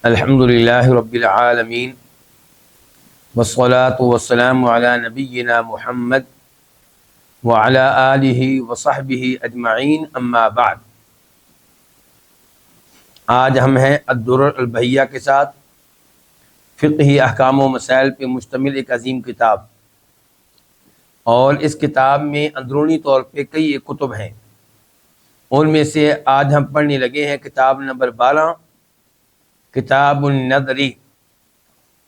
الحمد للہ رب العالمین والصلاة والسلام علی نبینا محمد وعلی آلہ وصحبہ اجمعین، اما بعد۔ آج ہم ہیں الدرر البہیہ کے ساتھ فقہی احکام و مسائل پہ مشتمل ایک عظیم کتاب، اور اس کتاب میں اندرونی طور پہ کئی کتب ہیں۔ ان میں سے آج ہم پڑھنے لگے ہیں کتاب نمبر 12، کتاب النذری،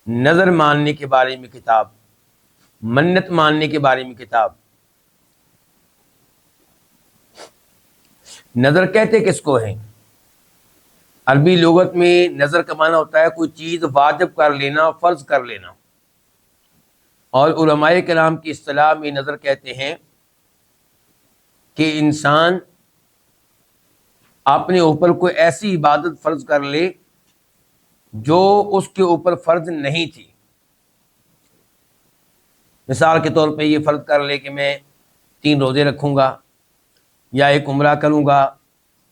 نظر ماننے کے بارے میں کتاب، منت ماننے کے بارے میں کتاب۔ نظر کہتے کس کو ہیں؟ عربی لغت میں نظر کا معنی ہوتا ہے کوئی چیز واجب کر لینا، فرض کر لینا، اور علماء کرام کی اصطلاح میں نظر کہتے ہیں کہ انسان اپنے اوپر کوئی ایسی عبادت فرض کر لے جو اس کے اوپر فرض نہیں تھی۔ مثال کے طور پہ یہ فرض کر لے کہ میں 3 روزے رکھوں گا، یا ایک عمرہ کروں گا،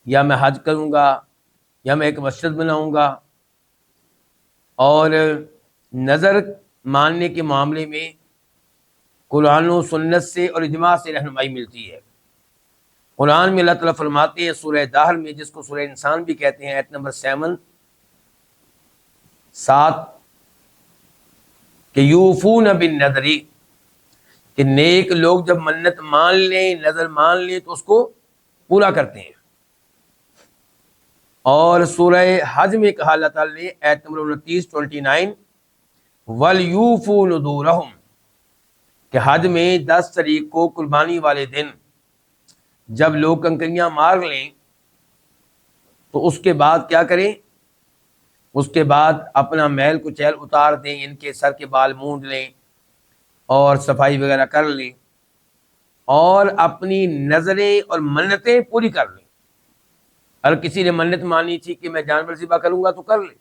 یا میں حج کروں گا، یا میں ایک مسجد بناؤں گا۔ اور نظر ماننے کے معاملے میں قرآن و سنت سے اور اجماع سے رہنمائی ملتی ہے۔ قرآن میں اللہ تعالیٰ فرماتے ہیں سورہ دہر میں، جس کو سورہ انسان بھی کہتے ہیں، آیت نمبر 7 کہ یوفون بالنذر، کہ نیک لوگ جب منت مان لیں، نظر مان لیں تو اس کو پورا کرتے ہیں۔ اور سورہ حج میں کہا اللہ تعالیٰ نے آیت نمبر 29 وَلْيُوفُوا نُذُورَهُمْ، کہ حج میں 10 تاریخ کو قربانی والے دن جب لوگ کنکریاں مار لیں تو اس کے بعد کیا کریں؟ اس کے بعد اپنا میل کچیل اتار دیں، ان کے سر کے بال مونڈ لیں اور صفائی وغیرہ کر لیں، اور اپنی نظریں اور منتیں پوری کر لیں۔ اگر کسی نے منت مانی تھی کہ میں جانور ذبح کروں گا تو کر لے،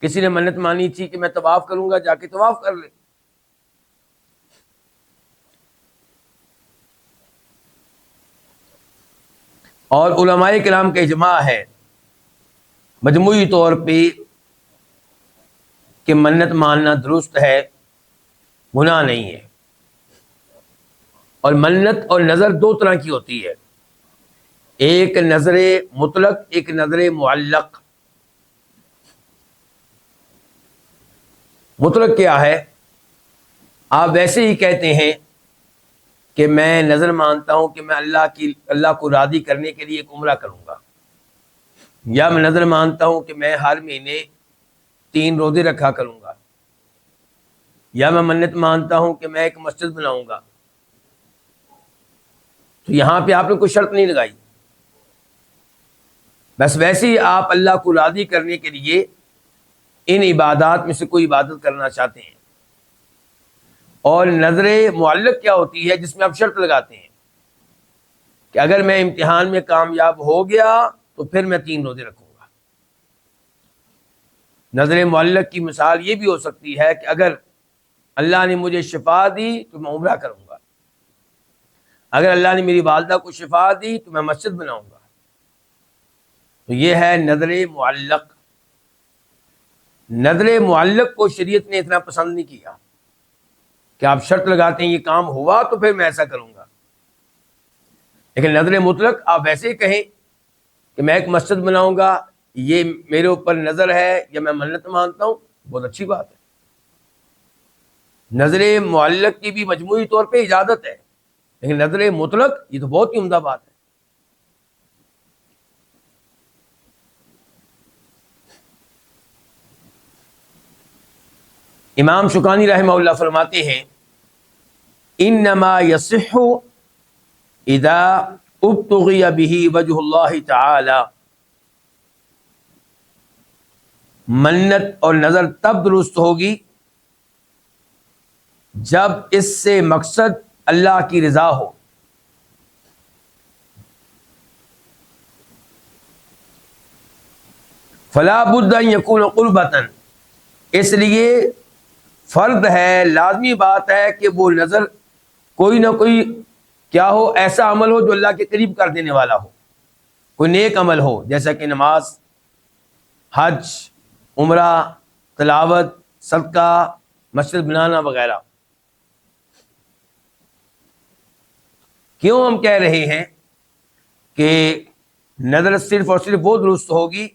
کسی نے منت مانی تھی کہ میں طواف کروں گا، جا کے طواف کر لے۔ اور علماء کرام کا اجماع ہے مجموعی طور پہ کہ منت ماننا درست ہے، گناہ نہیں ہے۔ اور منت اور نظر 2 طرح کی ہوتی ہے، ایک نظر مطلق، ایک نظر معلق۔ مطلق کیا ہے؟ آپ ویسے ہی کہتے ہیں کہ میں نظر مانتا ہوں کہ میں اللہ کو راضی کرنے کے لیے ایک عمرہ کروں گا، یا میں نظر مانتا ہوں کہ میں ہر مہینے 3 روزے رکھا کروں گا، یا میں منت مانتا ہوں کہ میں ایک مسجد بناؤں گا۔ تو یہاں پہ آپ نے کوئی شرط نہیں لگائی، بس ویسے ہی آپ اللہ کو راضی کرنے کے لیے ان عبادات میں سے کوئی عبادت کرنا چاہتے ہیں۔ اور نظر معلق کیا ہوتی ہے؟ جس میں آپ شرط لگاتے ہیں کہ اگر میں امتحان میں کامیاب ہو گیا تو پھر میں 3 روزے رکھوں گا۔ نظر معلق کی مثال یہ بھی ہو سکتی ہے کہ اگر اللہ نے مجھے شفا دی تو میں عمرہ کروں گا، اگر اللہ نے میری والدہ کو شفا دی تو میں مسجد بناؤں گا۔ تو یہ ہے نظر معلق۔ نظر معلق کو شریعت نے اتنا پسند نہیں کیا کہ آپ شرط لگاتے ہیں یہ کام ہوا تو پھر میں ایسا کروں گا۔ لیکن نظر مطلق آپ ویسے ہی کہیں کہ میں ایک مسجد بناؤں گا، یہ میرے اوپر نظر ہے یا میں منت مانتا ہوں، بہت اچھی بات ہے۔ نظر معلق کی بھی مجموعی طور پہ اجازت ہے، لیکن نظر مطلق یہ تو بہت ہی عمدہ بات ہے۔ امام شوکانی رحمہ اللہ فرماتے ہیں انما یصح اذا ابتغی بہ وجہ اللہ تعالی، منت اور نظر تب درست ہوگی جب اس سے مقصد اللہ کی رضا ہو۔ فلا بد ان یکون قربۃ، اس لیے فرض ہے، لازمی بات ہے کہ وہ نظر کوئی نہ کوئی کیا ہو، ایسا عمل ہو جو اللہ کے قریب کر دینے والا ہو، کوئی نیک عمل ہو، جیسا کہ نماز، حج، عمرہ، تلاوت، صدقہ، مسجد بنانا وغیرہ۔ کیوں ہم کہہ رہے ہیں کہ نظر صرف اور صرف وہ درست ہوگی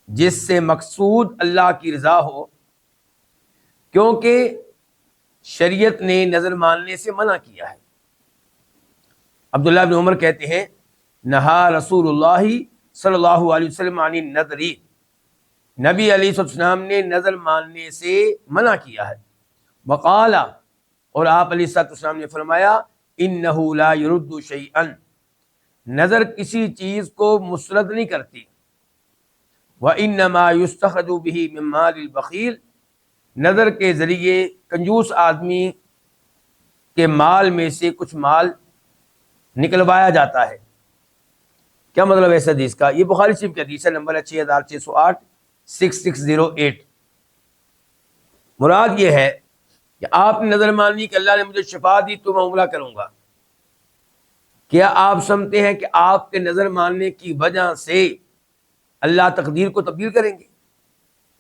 جس سے مقصود اللہ کی رضا ہو؟ کیونکہ شریعت نے نظر ماننے سے منع کیا ہے۔ عبداللہ بن عمر کہتے ہیں نہا رسول اللہ صلی اللہ علیہ وسلم عن النذر، نبی علیہ السلام نے نظر ماننے سے منع کیا ہے۔ وقال، اور آپ علیہ السلام نے فرمایا انہ لا يرد شیئا، نظر کسی چیز کو مسرد نہیں کرتی۔ وانما یستخرج به من مال البخیل، نظر کے ذریعے کنجوس آدمی کے مال میں سے کچھ مال نکلوایا جاتا ہے۔ کیا مطلب ہے اس حدیث کا؟ یہ بخاری شریف کی حدیث ہے، نمبر ہے 6608 6608۔ مراد یہ ہے کہ آپ نے نظر مانی کہ اللہ نے مجھے شفا دی تو میں عمرہ کروں گا۔ کیا آپ سمجھتے ہیں کہ آپ کے نظر ماننے کی وجہ سے اللہ تقدیر کو تبدیل کریں گے؟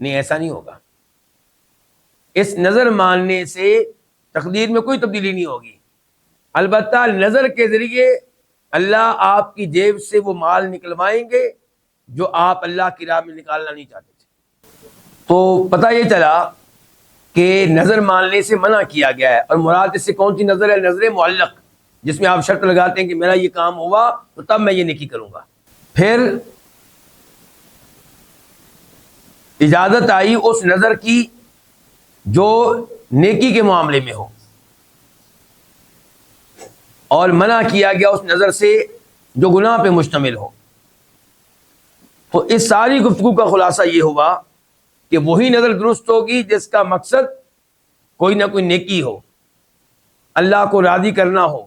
نہیں، ایسا نہیں ہوگا۔ اس نظر ماننے سے تقدیر میں کوئی تبدیلی نہیں ہوگی، البتہ نظر کے ذریعے اللہ آپ کی جیب سے وہ مال نکلوائیں گے جو آپ اللہ کی راہ میں نکالنا نہیں چاہتے تھے۔ تو پتہ یہ چلا کہ نظر ماننے سے منع کیا گیا ہے، اور مراد اس سے کون سی نظر ہے؟ نظر معلق، جس میں آپ شرط لگاتے ہیں کہ میرا یہ کام ہوا تو تب میں یہ نیکی کروں گا۔ پھر اجازت آئی اس نظر کی جو نیکی کے معاملے میں ہو، اور منع کیا گیا اس نظر سے جو گناہ پہ مشتمل ہو۔ تو اس ساری گفتگو کا خلاصہ یہ ہوا کہ وہی نظر درست ہوگی جس کا مقصد کوئی نہ کوئی نیکی ہو، اللہ کو راضی کرنا ہو۔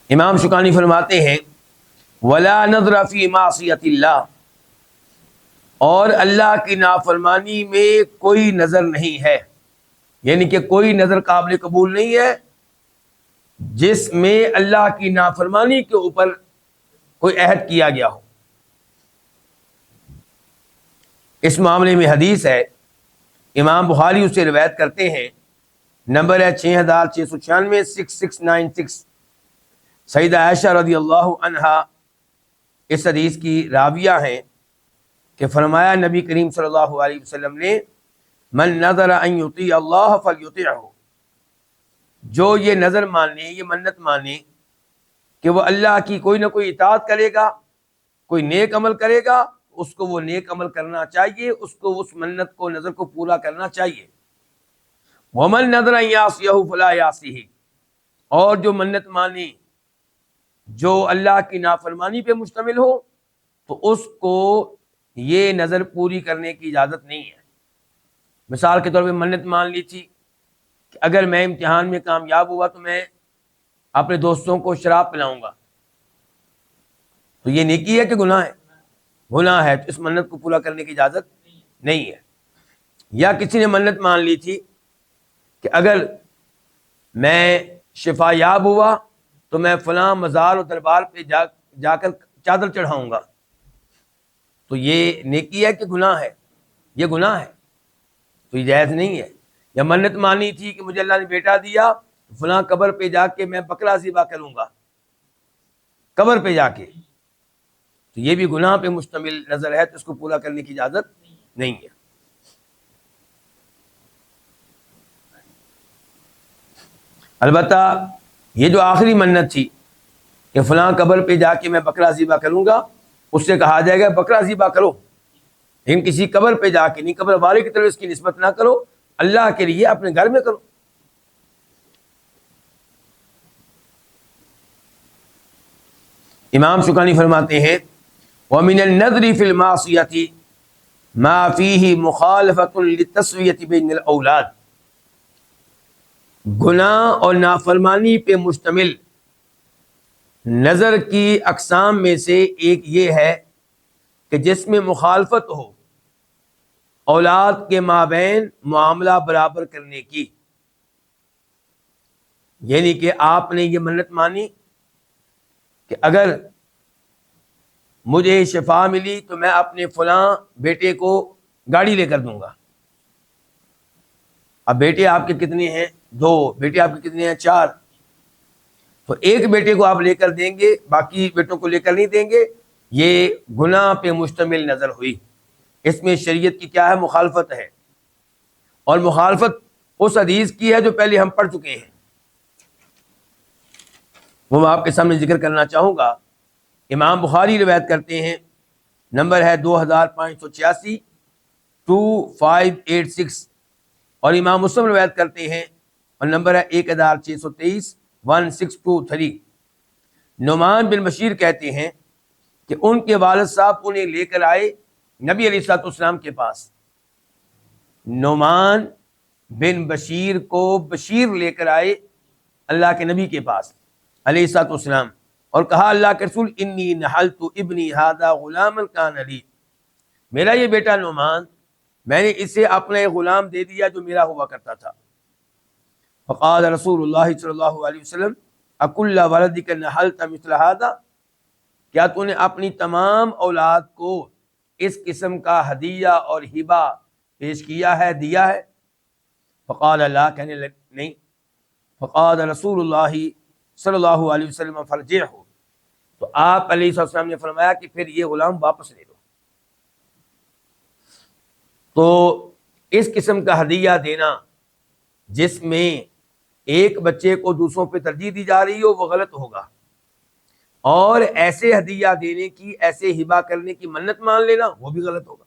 امام شوکانی فرماتے ہیں ولا نظر فی معصیت اللہ، اور اللہ کی نافرمانی میں کوئی نظر نہیں ہے، یعنی کہ کوئی نظر قابل قبول نہیں ہے جس میں اللہ کی نافرمانی کے اوپر کوئی عہد کیا گیا ہو۔ اس معاملے میں حدیث ہے، امام بخاری اسے روایت کرتے ہیں، نمبر ہے 6696 6696۔ سیدہ عائشہ رضی اللہ عنہا اس حدیث کی راویہ ہیں کہ فرمایا نبی کریم صلی اللہ علیہ وسلم نے من نظر ان یطیع اللہ فلیطیعہ، جو یہ نظر مانے، یہ منت مانے کہ وہ اللہ کی کوئی نہ کوئی اطاعت کرے گا، کوئی نیک عمل کرے گا، اس کو وہ نیک عمل کرنا چاہیے، اس کو اس منت کو، نظر کو پورا کرنا چاہیے۔ ومن نظر ان یعصیہ فلا یعصیہ، اور جو منت مانے جو اللہ کی نافرمانی پہ مشتمل ہو تو اس کو یہ نظر پوری کرنے کی اجازت نہیں ہے۔ مثال کے طور پہ منت مان لی تھی کہ اگر میں امتحان میں کامیاب ہوا تو میں اپنے دوستوں کو شراب پلاؤں گا، تو یہ نیکی ہے کہ گناہ ہے؟ گناہ ہے، تو اس منت کو پورا کرنے کی اجازت نہیں ہے۔ یا کسی نے منت مان لی تھی کہ اگر میں شفا یاب ہوا تو میں فلاں مزار و دربار پہ جا کر چادر چڑھاؤں گا، تو یہ نیکی ہے کہ گناہ ہے؟ یہ گناہ ہے، تو یہ جائز نہیں ہے۔ یا منت مانی تھی کہ مجھے اللہ نے بیٹا دیا، فلاں قبر پہ جا کے میں بکرا ذبح کروں گا، قبر پہ جا کے، تو یہ بھی گناہ پہ مشتمل نظر ہے، تو اس کو پورا کرنے کی اجازت نہیں ہے۔ البتہ یہ جو آخری منت تھی کہ فلاں قبر پہ جا کے میں بکرا ذبح کروں گا، اس سے کہا جائے گا بکرا ذبح کرو، لیکن کسی قبر پہ جا کے نہیں، قبر والے کی طرف اس کی نسبت نہ کرو، اللہ کے لیے اپنے گھر میں کرو۔ امام شوکانی فرماتے ہیں وَمِنَ النَّذْرِ فِي الْمَعْصِيَةِ مَا فِيهِ مُخَالَفَةٌ لِلتَّسْوِيَةِ بَيْنَ الْأَوْلَادِ، گناہ اور نافرمانی پہ مشتمل نظر کی اقسام میں سے ایک یہ ہے کہ جس میں مخالفت ہو اولاد کے مابین معاملہ برابر کرنے کی، یعنی کہ آپ نے یہ منت مانی کہ اگر مجھے شفا ملی تو میں اپنے فلاں بیٹے کو گاڑی لے کر دوں گا. اب بیٹے آپ کے کتنے ہیں؟ 2. بیٹے آپ کے کتنے ہیں؟ 4. تو ایک بیٹے کو آپ لے کر دیں گے، باقی بیٹوں کو لے کر نہیں دیں گے. یہ گناہ پہ مشتمل نظر ہوئی. اس میں شریعت کی کیا ہے؟ مخالفت ہے. اور مخالفت اس حدیث کی ہے جو پہلے ہم پڑھ چکے ہیں، وہ میں آپ کے سامنے ذکر کرنا چاہوں گا. امام بخاری روایت کرتے ہیں، نمبر ہے 2586 2586، اور امام مسلم روایت کرتے ہیں اور نمبر ہے 1623 1623. نعمان بن بشیر کہتے ہیں کہ ان کے والد صاحب انہیں لے کر آئے نبی علیہ الصلوۃ والسلام کے پاس. نعمان بن بشیر کو بشیر لے کر آئے اللہ کے نبی کے پاس علیہ الصلوۃ والسلام، اور کہا اللہ کے رسول انی نحلت ابنی ھذا غلاما کان لی، میرا یہ بیٹا نعمان میں نے اسے اپنا ایک غلام دے دیا جو میرا ہوا کرتا تھا. فقال رسول اللہ صلی اللہ علیہ وسلم اکل ولدک نحلت مثل ھذا، کیا تو نے اپنی تمام اولاد کو اس قسم کا ہدیہ اور ہبہ پیش کیا ہے، دیا ہے؟ فقال لا، کہنے لگ نہیں. فقال رسول اللہ صلی اللہ علیہ وسلم فرجعہ، تو آپ علیہ السلام نے فرمایا کہ پھر یہ غلام واپس لے لو. تو اس قسم کا ہدیہ دینا جس میں ایک بچے کو دوسروں پہ ترجیح دی جا رہی ہو وہ غلط ہوگا، اور ایسے ہدیہ دینے کی، ایسے ہبہ کرنے کی منت مان لینا وہ بھی غلط ہوگا.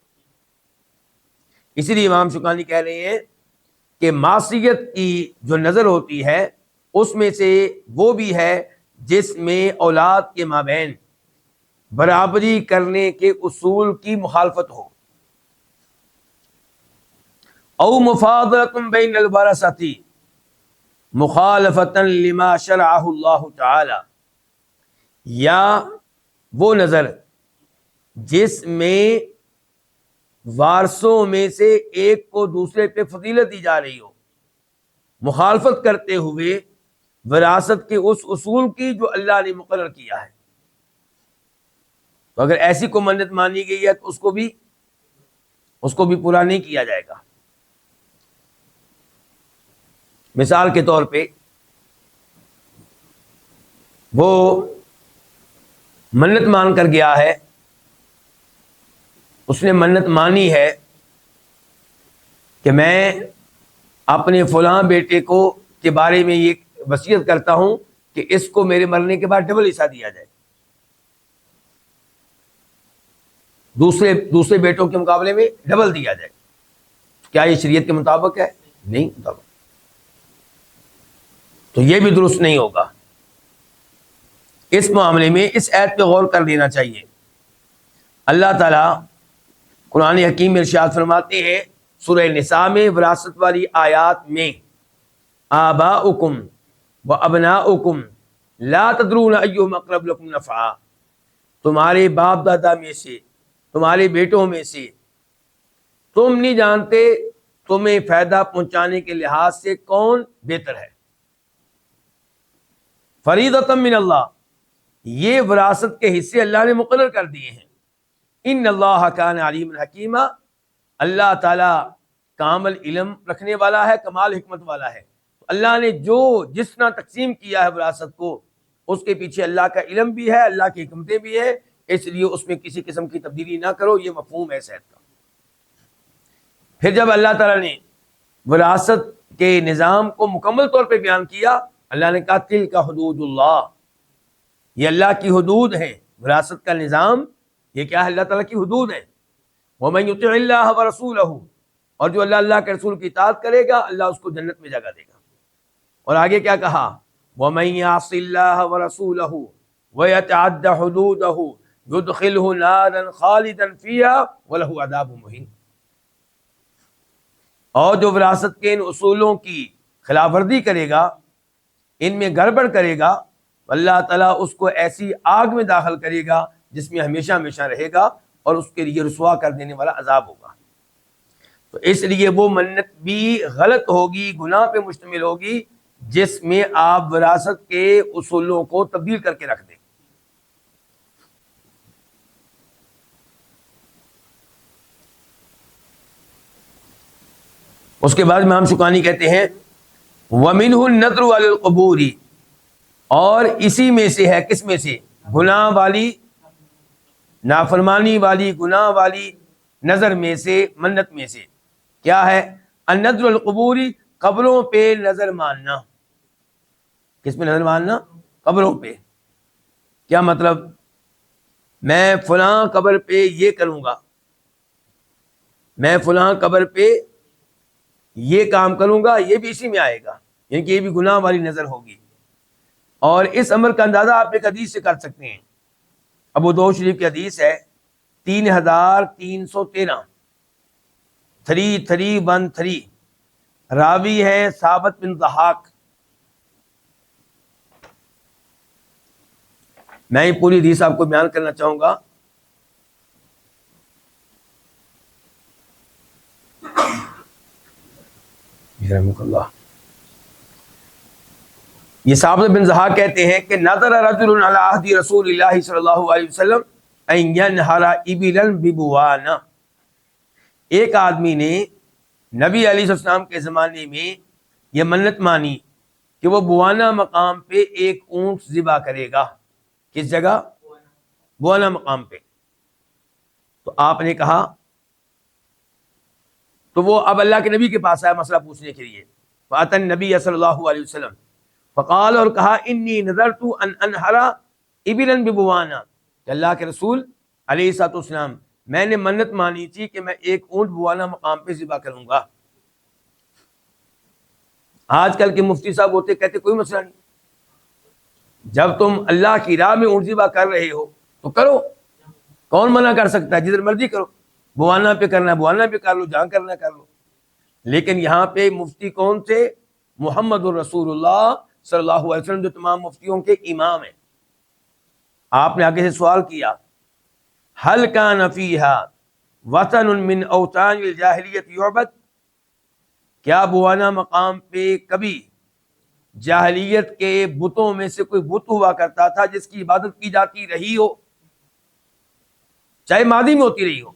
اسی لیے امام شوکانی کہہ رہے ہیں کہ معصیت کی جو نظر ہوتی ہے اس میں سے وہ بھی ہے جس میں اولاد کے مابین برابری کرنے کے اصول کی مخالفت ہو، او مفاضلۃ بین الورثۃ مخالفۃ لما شرعہ اللہ تعالی، یا وہ نظر جس میں وارثوں میں سے ایک کو دوسرے پہ فضیلت دی جا رہی ہو، مخالفت کرتے ہوئے وراثت کے اس اصول کی جو اللہ نے مقرر کیا ہے. تو اگر ایسی کو منت مانی گئی ہے تو اس کو بھی پورا نہیں کیا جائے گا. مثال کے طور پہ وہ منت مان کر گیا ہے، اس نے منت مانی ہے کہ میں اپنے فلاں بیٹے کو کے بارے میں یہ وصیت کرتا ہوں کہ اس کو میرے مرنے کے بعد ڈبل حصہ دیا جائے، دوسرے بیٹوں کے مقابلے میں ڈبل دیا جائے. کیا یہ شریعت کے مطابق ہے؟ نہیں مطابق. تو یہ بھی درست نہیں ہوگا. اس معاملے میں اس آیت پہ غور کر لینا چاہیے. اللہ تعالیٰ قرآن حکیم میں ارشاد فرماتے ہیں سورہ نساء میں وراثت والی آیات میں، آباؤکم و ابناؤکم لا تدرون ایہم اقرب لکم نفعا، تمہارے باپ دادا میں سے، تمہارے بیٹوں میں سے تم نہیں جانتے تمہیں فائدہ پہنچانے کے لحاظ سے کون بہتر ہے. فریضۃ من اللہ، یہ وراثت کے حصے اللہ نے مقرر کر دیے ہیں. ان اللہ کان علیما حکیما، اللہ تعالیٰ کامل علم رکھنے والا ہے، کمال حکمت والا ہے. اللہ نے جو جس طرح تقسیم کیا ہے وراثت کو، اس کے پیچھے اللہ کا علم بھی ہے، اللہ کی حکمتیں بھی ہے، اس لیے اس میں کسی قسم کی تبدیلی نہ کرو. یہ مفہوم ہے صحت کا. پھر جب اللہ تعالیٰ نے وراثت کے نظام کو مکمل طور پہ بیان کیا، اللہ نے کہا تلک حدود اللہ، یہ اللہ کی حدود ہیں. وراثت کا نظام یہ کیا ہے؟ اللہ تعالیٰ کی حدود ہیں. وَمَن يُطِعِ اللَّهَ وَرَسُولَهُ، اور جو اللہ کے رسول کی اطاعت کرے گا اللہ اس کو جنت میں جگہ دے گا. اور آگے کیا کہا؟ وَمَن يَعْصِ اللَّهَ وَرَسُولَهُ وَيَتَعَدَّ حُدُودَهُ يُدْخِلْهُ نَارًا خَالِدًا فِيهَا وَلَهُ عَذَابٌ مُهِينٌ. اور جو وراثت کے ان اصولوں کی خلاف ورزی کرے گا، ان میں گڑبڑ کرے گا، اللہ تعالیٰ اس کو ایسی آگ میں داخل کرے گا جس میں ہمیشہ ہمیشہ رہے گا، اور اس کے لیے رسوا کر دینے والا عذاب ہوگا. تو اس لیے وہ منت بھی غلط ہوگی، گناہ پہ مشتمل ہوگی جس میں آپ وراثت کے اصولوں کو تبدیل کر کے رکھ دیں. اس کے بعد امام شوکانی کہتے ہیں وَمِنْهُ النَّذْرُ عَلَى الْقُبُورِ، اور اسی میں سے ہے، کس میں سے؟ گناہ والی، نافرمانی والی، گناہ والی نظر میں سے، منت میں سے کیا ہے؟ النذر القبور، قبروں پہ نظر ماننا۔ کس پہ نظر ماننا؟ قبروں پہ۔ کیا مطلب؟ میں فلاں قبر پہ یہ کروں گا، میں فلاں قبر پہ یہ کام کروں گا، یہ بھی اسی میں آئے گا، یعنی کہ یہ بھی گناہ والی نظر ہوگی۔ اور اس امر کا اندازہ آپ ایک حدیث سے کر سکتے ہیں، ابو داؤد شریف کی حدیث ہے 3313، 3313، راوی ہے ثابت بن ضحاک۔ میں یہ پوری حدیث آپ کو بیان کرنا چاہوں گا۔ اللہ، یہ ثابت بن ضحاک کہتے ہیں کہ نظر رجل علی عہد رسول اللہ صلی اللہ علیہ وسلم ان ینہر ابلا ببوانا، ایک آدمی نے نبی علیہ السلام کے زمانے میں یہ منت مانی کہ وہ بوانا مقام پہ ایک اونٹ ذبح کرے گا۔ کس جگہ؟ بوانا مقام پہ۔ تو آپ نے کہا، تو وہ اب اللہ کے نبی کے پاس آیا مسئلہ پوچھنے کے لیے، فأتى النبی صلی اللہ علیہ وسلم فقال، اور کہا انی نذرت ان انہر ابلا ببوانا، کہ اللہ کے رسول علیہ الصلوۃ والسلام میں نے منت مانی تھی کہ میں ایک اونٹ بوانا مقام پہ ذبح کروں گا۔ آج کل کے مفتی صاحب ہوتے کہتے کوئی مسئلہ نہیں، جب تم اللہ کی راہ میں اونٹ ذبح کر رہے ہو تو کرو، کون منع کر سکتا ہے؟ جدھر مرضی کرو، بوانا پہ کرنا ہے بوانا پہ کر لو، جہاں کرنا کر لو۔ لیکن یہاں پہ مفتی کون تھے؟ محمد الرسول اللہ صلی اللہ علیہ وسلم، جو تمام مفتیوں کے امام ہیں۔ آپ نے آگے سے سوال کیا، هل كان فيها وطن من اوطان الجاہلیت یعبد، کیا بوانا مقام پہ کبھی جاہلیت کے بتوں میں سے کوئی بت ہوا کرتا تھا جس کی عبادت کی جاتی رہی ہو، چاہے ماضی میں ہوتی رہی ہو؟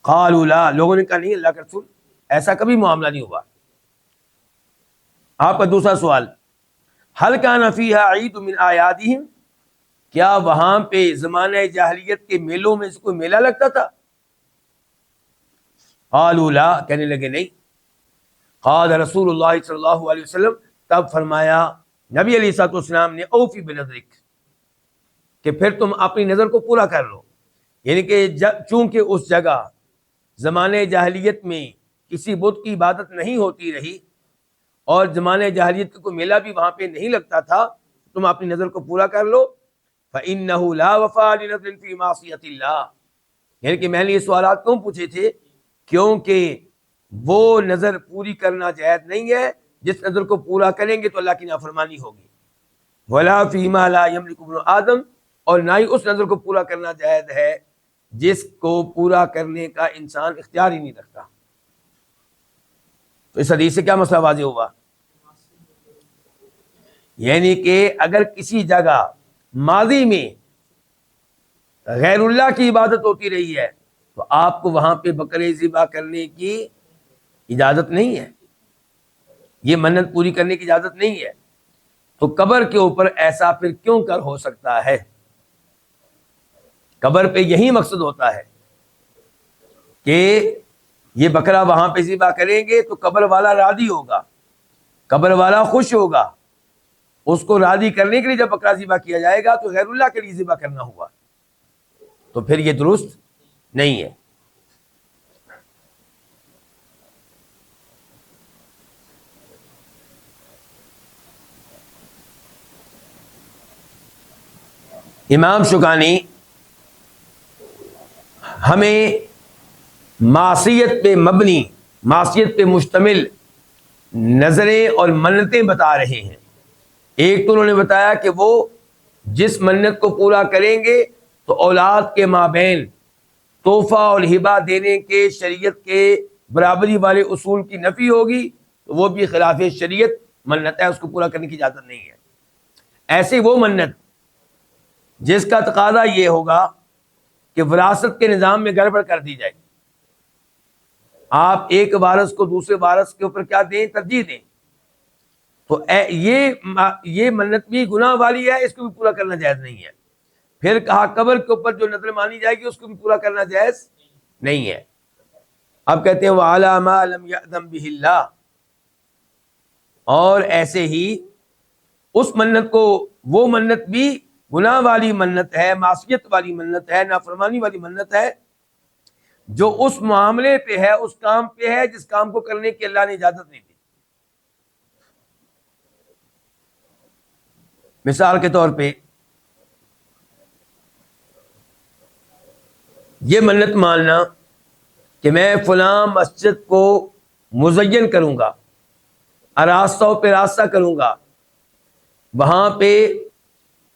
قالوا لا، لوگوں نے کہا نہیں اللہ کے رسول، ایسا کبھی معاملہ نہیں ہوا۔ آپ کا دوسرا سوال، هل كان فيها عید من اعیادهم، کیا وہاں پہ زمانہ جاہلیت کے میلوں میں سے کوئی میلہ لگتا تھا؟ قالوا لا، کہنے لگے نہیں۔ قال رسول اللہ صلی اللہ علیہ وسلم، تب فرمایا نبی علیہ الصلوۃ والسلام نے، اوفی بنذرک، کہ پھر تم اپنی نظر کو پورا کر لو، یعنی کہ چونکہ اس جگہ زمانے جاہلیت میں کسی بت کی عبادت نہیں ہوتی رہی اور زمانے جاہلیت کا کوئی میلہ بھی وہاں پہ نہیں لگتا تھا، تم اپنی نظر کو پورا کر لو۔ فَإِنَّهُ لَا وَفَاءَ لِنَذْرٍ فِي مَعْصِيَةِ اللَّهِ، یعنی کہ میں نے یہ سوالات کیوں پوچھے تھے؟ کیونکہ وہ نظر پوری کرنا جائز نہیں ہے جس نظر کو پورا کریں گے تو اللہ کی نافرمانی ہوگی۔ وَلَا فِي مَا لَا يَمْلِكُ ابْنُ آدم، اور نہ ہی اس نظر کو پورا کرنا جائز ہے جس کو پورا کرنے کا انسان اختیار ہی نہیں رکھتا۔ تو اس حدیث سے کیا مسئلہ واضح ہوا؟ یعنی کہ اگر کسی جگہ ماضی میں غیر اللہ کی عبادت ہوتی رہی ہے تو آپ کو وہاں پہ بکرے ذبح کرنے کی اجازت نہیں ہے، یہ منت پوری کرنے کی اجازت نہیں ہے۔ تو قبر کے اوپر ایسا پھر کیوں کر ہو سکتا ہے؟ قبر پہ یہی مقصد ہوتا ہے کہ یہ بکرا وہاں پہ ذبح کریں گے تو قبر والا راضی ہوگا، قبر والا خوش ہوگا۔ اس کو راضی کرنے کے لیے جب بکرا ذبح کیا جائے گا تو غیر اللہ کے لیے ذبح کرنا ہوا، تو پھر یہ درست نہیں ہے۔ امام شوکانی ہمیں معصیت پہ مبنی، معصیت پہ مشتمل نظریں اور منتیں بتا رہے ہیں۔ ایک تو انہوں نے بتایا کہ وہ جس منت کو پورا کریں گے تو اولاد کے مابین تحفہ اور ہبہ دینے کے شریعت کے برابری والے اصول کی نفی ہوگی، تو وہ بھی خلاف شریعت منت ہے، اس کو پورا کرنے کی اجازت نہیں ہے۔ ایسے وہ منت جس کا تقاضا یہ ہوگا کہ وراثت کے نظام میں گڑبڑ کر دی جائے، آپ ایک وارث کو دوسرے وارث کے اوپر کیا دیں؟ ترجیح دیں. تو یہ منت بھی گناہ والی ہے، اس کو بھی پورا کرنا جائز نہیں ہے. پھر کہا قبر کے اوپر جو نظر مانی جائے گی اس کو بھی پورا کرنا جائز نہیں ہے. اب کہتے ہیں وَعَلَىٰ مَا لَمْ يَأْذَن بِهِ اللَّهُ، اور ایسے ہی اس منت کو، وہ منت بھی گناہ والی منت ہے، معصیت والی منت ہے، نافرمانی والی منت ہے جو اس معاملے پہ ہے، اس کام پہ ہے جس کام کو کرنے کی اللہ نے اجازت نہیں دی. مثال کے طور پہ یہ منت ماننا کہ میں فلاں مسجد کو مزین کروں گا، آراستہ پہ راستہ کروں گا، وہاں پہ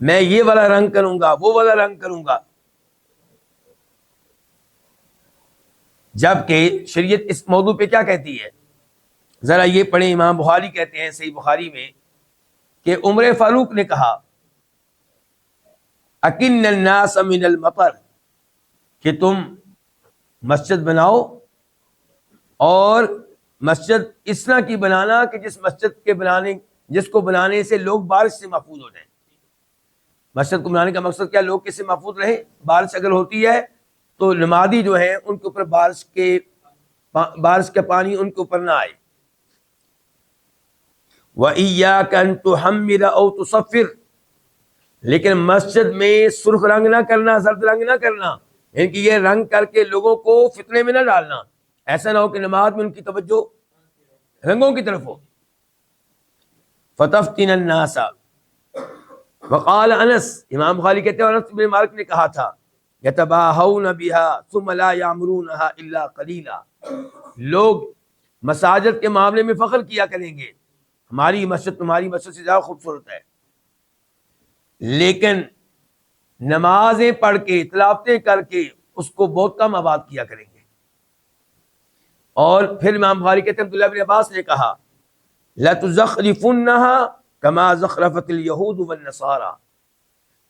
میں یہ والا رنگ کروں گا، وہ والا رنگ کروں گا، جبکہ شریعت اس موضوع پہ کیا کہتی ہے؟ ذرا یہ پڑھیں. امام بخاری کہتے ہیں صحیح بخاری میں کہ عمر فاروق نے کہا اکن الناس من المطر، کہ تم مسجد بناؤ اور مسجد اس طرح کی بنانا کہ جس کو بنانے سے لوگ بارش سے محفوظ ہو جائیں. مسجد کو بنانے کا مقصد کیا؟ لوگ کس سے محفوظ رہیں؟ بارش اگر ہوتی ہے تو نمازی جو ہیں ان کے اوپر بارش کا پانی ان کے اوپر نہ آئے. وَإِيَّاكَ أَن تُحَمِّرَ أَوْ تُصَفِّرْ، لیکن مسجد میں سرخ رنگ نہ کرنا، زرد رنگ نہ کرنا، ان کی یہ رنگ کر کے لوگوں کو فتنے میں نہ ڈالنا. ایسا نہ ہو کہ نماز میں ان کی توجہ رنگوں کی طرف ہو. فَتَفْتِنَ النَّاسَ، وقال انس، امام بخاری کہتے ہیں انس بن مالک نے کہا تھا یتباہون بها ثم لا یعمرونها الا قلیلا، لوگ مساجد کے معاملے میں فخر کیا کریں گے، ہماری مسجد تمہاری مسجد سے زیادہ خوبصورت ہے، لیکن نمازیں پڑھ کے تلاوتیں کر کے اس کو بہت کم آباد کیا کریں گے. اور پھر امام بخاری کہتے ہیں عبداللہ بن عباس نے کہا لَتُزَخْرِفُنَّهَا كَمَا زَخْرَفَتِ الْيَهُودُ وَالنَّصَارَى،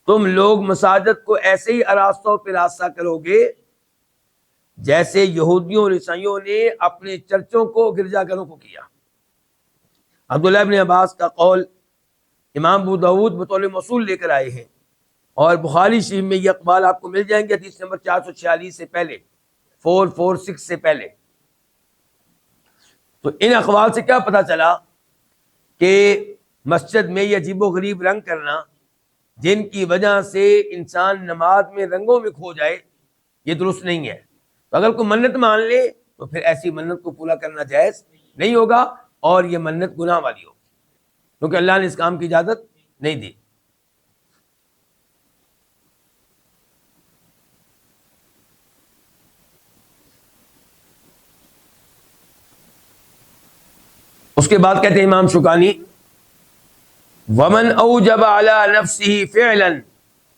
تم لوگ مساجد کو ایسے ہی آراستوں پہ راستہ کرو گے جیسے یہودیوں اور عیسائیوں نے اپنے چرچوں کو، گرجا گھروں کو کیا. عبداللہ بن عباس کا قول امام ابو داود بطول موصول لے کر آئے ہیں، اور بخاری شریف میں یہ اقوال آپ کو مل جائیں گے حدیث نمبر 446 سے پہلے، 446 سے پہلے. تو ان اقوال سے کیا پتہ چلا کہ مسجد میں یہ عجیب و غریب رنگ کرنا جن کی وجہ سے انسان نماز میں رنگوں میں کھو جائے، یہ درست نہیں ہے. تو اگر کوئی منت مان لے تو پھر ایسی منت کو پورا کرنا جائز نہیں ہوگا، اور یہ منت گناہ والی ہوگی، کیونکہ اللہ نے اس کام کی اجازت نہیں دی. اس کے بعد کہتے ہیں امام شوکانی ومن اوجب على نفسه فعلا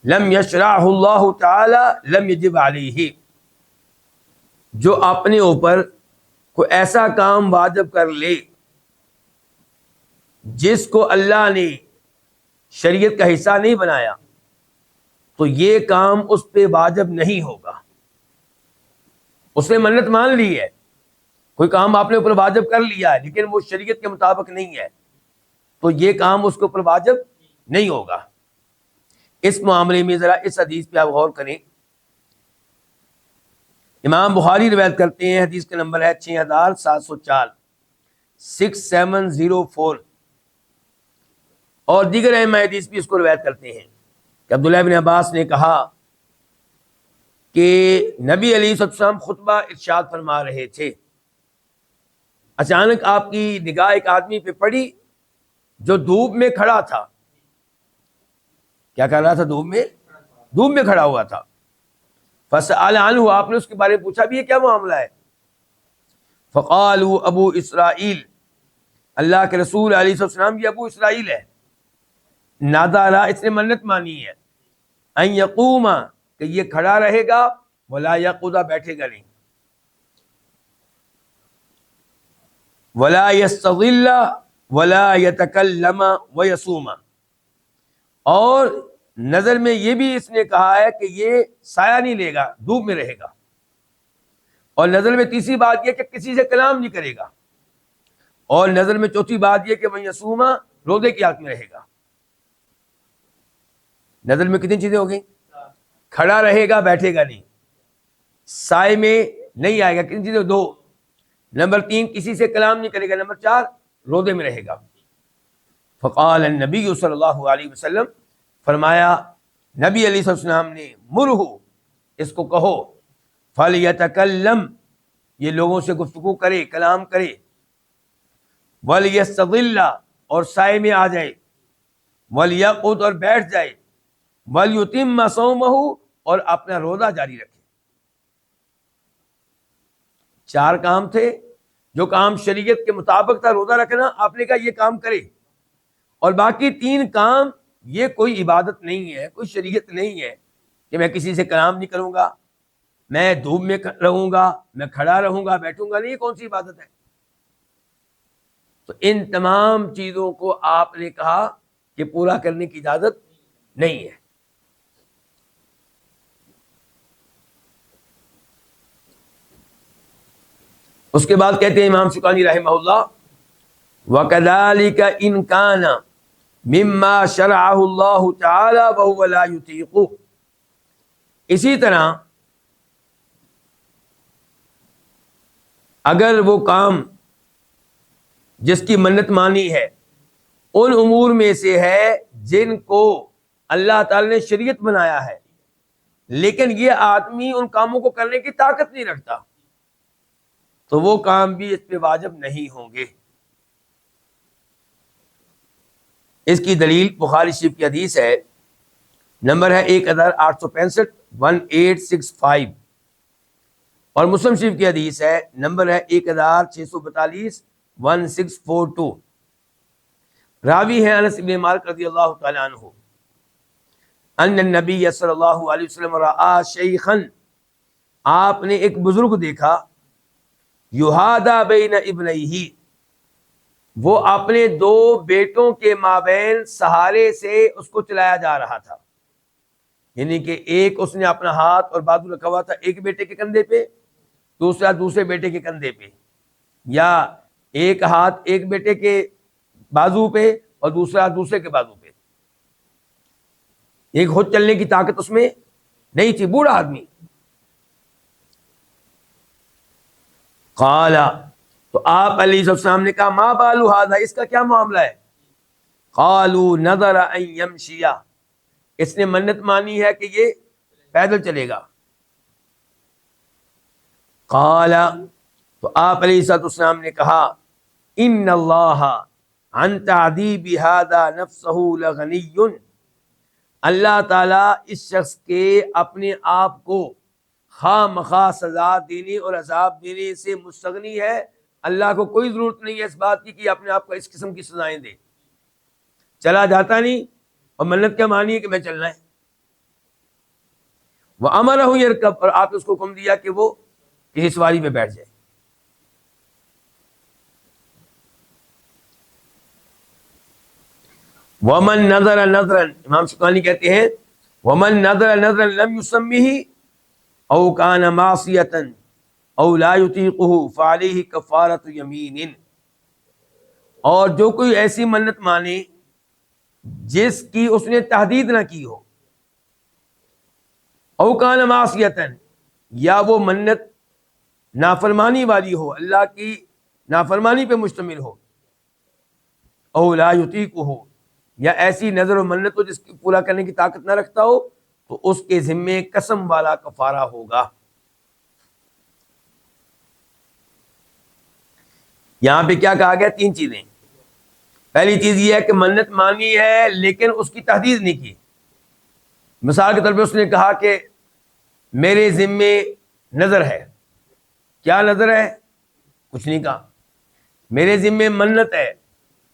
لم يشرعه الله تعالی لم يجب علیہ، جو اپنے اوپر کوئی ایسا کام واجب کر لے جس کو اللہ نے شریعت کا حصہ نہیں بنایا تو یہ کام اس پہ واجب نہیں ہوگا. اس نے منت مان لی ہے، کوئی کام آپ نے اوپر واجب کر لیا ہے لیکن وہ شریعت کے مطابق نہیں ہے تو یہ کام اس کے اوپر واجب نہیں ہوگا. اس معاملے میں ذرا اس حدیث پہ آپ غور کریں. امام بخاری روایت کرتے ہیں، حدیث کا نمبر ہے 6704، 6704، اور دیگر ائمہ حدیث بھی اس کو روایت کرتے ہیں کہ عبداللہ بن عباس نے کہا کہ نبی علیہ السلام خطبہ ارشاد فرما رہے تھے، اچانک آپ کی نگاہ ایک آدمی پہ پڑی جو دھوپ میں کھڑا تھا. کیا کر رہا تھا؟ دھوپ میں کھڑا ہوا تھا. فسأل عنہ، آپ نے اس کے بارے میں پوچھا بھی یہ کیا معاملہ ہے؟ فقالوا ابو اسرائیل، اللہ کے رسول علیہ السلام یہ ابو اسرائیل ہے. نادارا، اس نے منت مانی ہے، ان یقوم، کہ یہ کھڑا رہے گا، ولا یقعد، بیٹھے گا نہیں، ولا یستظل ولا یتکلم ویصوم، اور نظر میں یہ بھی اس نے کہا ہے کہ یہ سایہ نہیں لے گا، دھوپ میں رہے گا. اور نظر میں تیسری بات یہ کہ کسی سے کلام نہیں کرے گا، اور نظر میں چوتھی بات یہ کہ وہ یصوما روزے کی حالت میں رہے گا۔ نظر میں کتنی چیزیں ہو گئی؟ کھڑا رہے گا، بیٹھے گا نہیں، سائے میں نہیں آئے گا، کتنی چیزیں؟ 2۔ نمبر 3 کسی سے کلام نہیں کرے گا، نمبر 4 روزے میں رہے گا۔ فقال النبی صلی اللہ علیہ وسلم، فرمایا نبی علیہ السلام نے، مرہ، اس کو کہو، فلیتکلم، یہ لوگوں سے گفتگو کرے، کلام کرے، ولیستظل، اور سائے میں آ جائے، ولیقعد، اور بیٹھ جائے، ولیتم صومہ، اور اپنا روزہ جاری رکھے۔ 4 کام تھے، جو کام شریعت کے مطابق تھا روزہ رکھنا، آپ نے کہا یہ کام کرے، اور باقی 3 کام یہ کوئی عبادت نہیں ہے، کوئی شریعت نہیں ہے کہ میں کسی سے کلام نہیں کروں گا، میں دھوپ میں رہوں گا، میں کھڑا رہوں گا، بیٹھوں گا نہیں، یہ کون سی عبادت ہے؟ تو ان تمام چیزوں کو آپ نے کہا کہ پورا کرنے کی اجازت نہیں ہے۔ اس کے بعد کہتے ہیں امام شوکانی رحمہ اللہ، وَكَذَلِكَ إِنْ كَانَ مِمَّا شَرَعَهُ اللَّهُ تَعَالَى وَهُوَ لَا يُطِيقُهُ، اسی طرح اگر وہ کام جس کی منت مانی ہے ان امور میں سے ہے جن کو اللہ تعالی نے شریعت بنایا ہے، لیکن یہ آدمی ان کاموں کو کرنے کی طاقت نہیں رکھتا، تو وہ کام بھی اس پہ واجب نہیں ہوں گے۔ اس کی دلیل بخاری شریف کی حدیث ہے، نمبر ہے 1865 1865، اور مسلم شریف کی حدیث ہے، نمبر ہے 1642 1642۔ راوی ہے انس بن مالک رضی اللہ تعالی عنہ، ان النبی صلی اللہ علیہ وسلم رآ شیخا، آپ نے ایک بزرگ دیکھا، یہادا بین ابنیہ، وہ اپنے 2 بیٹوں کے مابین سہارے سے اس کو چلایا جا رہا تھا، یعنی کہ ایک اس نے اپنا ہاتھ اور بازو رکھا ہوا تھا ایک بیٹے کے کندھے پہ، دوسرا دوسرے بیٹے کے کندھے پہ، یا ایک ہاتھ ایک بیٹے کے بازو پہ اور دوسرا دوسرے کے بازو پہ، ایک خود چلنے کی طاقت اس میں نہیں تھی، بوڑھا آدمی۔ قال، تو آپ علیہ السلام نے کہا، ما بالو ھذا، اس کا کیا معاملہ ہے؟ قالوا نذر ان یمشی، اس نے منت مانی ہے کہ یہ پیدل چلے گا۔ قال، تو آپ علیہ السلام نے کہا، ان اللہ عن تعذیب ھذا نفسہ لغنی، اللہ تعالیٰ اس شخص کے اپنے آپ کو خواہ مخواہ سزا دینے اور عذاب دینے سے مستغنی ہے، اللہ کو کوئی ضرورت نہیں ہے اس بات کی کہ اپنے آپ کو اس قسم کی سزائیں دے، چلا جاتا نہیں، اور منت کیا مانی ہے کہ میں چلنا ہے۔ وَأَمَرَهُ يَرْكَبْ، اور آپ نے اس کو حکم دیا کہ وہ کسی سواری میں بیٹھ جائے۔ وَمَن نَظَرَ نَظْرًا، امام شوکانی کہتے ہیں، وَمَن نَظَرَ نَظْرًا لَمْ يُسَمِّهِ أَوْ كَانَ مَعْصِيَةً أَوْ لَا يُطِيقُهُ فَعَلَيْهِ كَفَّارَةُ يَمِينٍ، اور جو کوئی ایسی منت مانے جس کی اس نے تحدید نہ کی ہو، او کان معصیتن، یا وہ منت نافرمانی والی ہو، اللہ کی نافرمانی پہ مشتمل ہو، او لا یطیق ہو، یا ایسی نظر و منت ہو جس کی پورا کرنے کی طاقت نہ رکھتا ہو، تو اس کے ذمے قسم والا کفارہ ہوگا۔ یہاں پہ کیا کہا گیا؟ 3 چیزیں۔ پہلی چیز یہ ہے کہ منت مانی ہے لیکن اس کی تحدید نہیں کی۔ مثال کے طور پہ اس نے کہا کہ میرے ذمے نظر ہے، کیا نظر ہے؟ کچھ نہیں کہا۔ میرے ذمے منت ہے،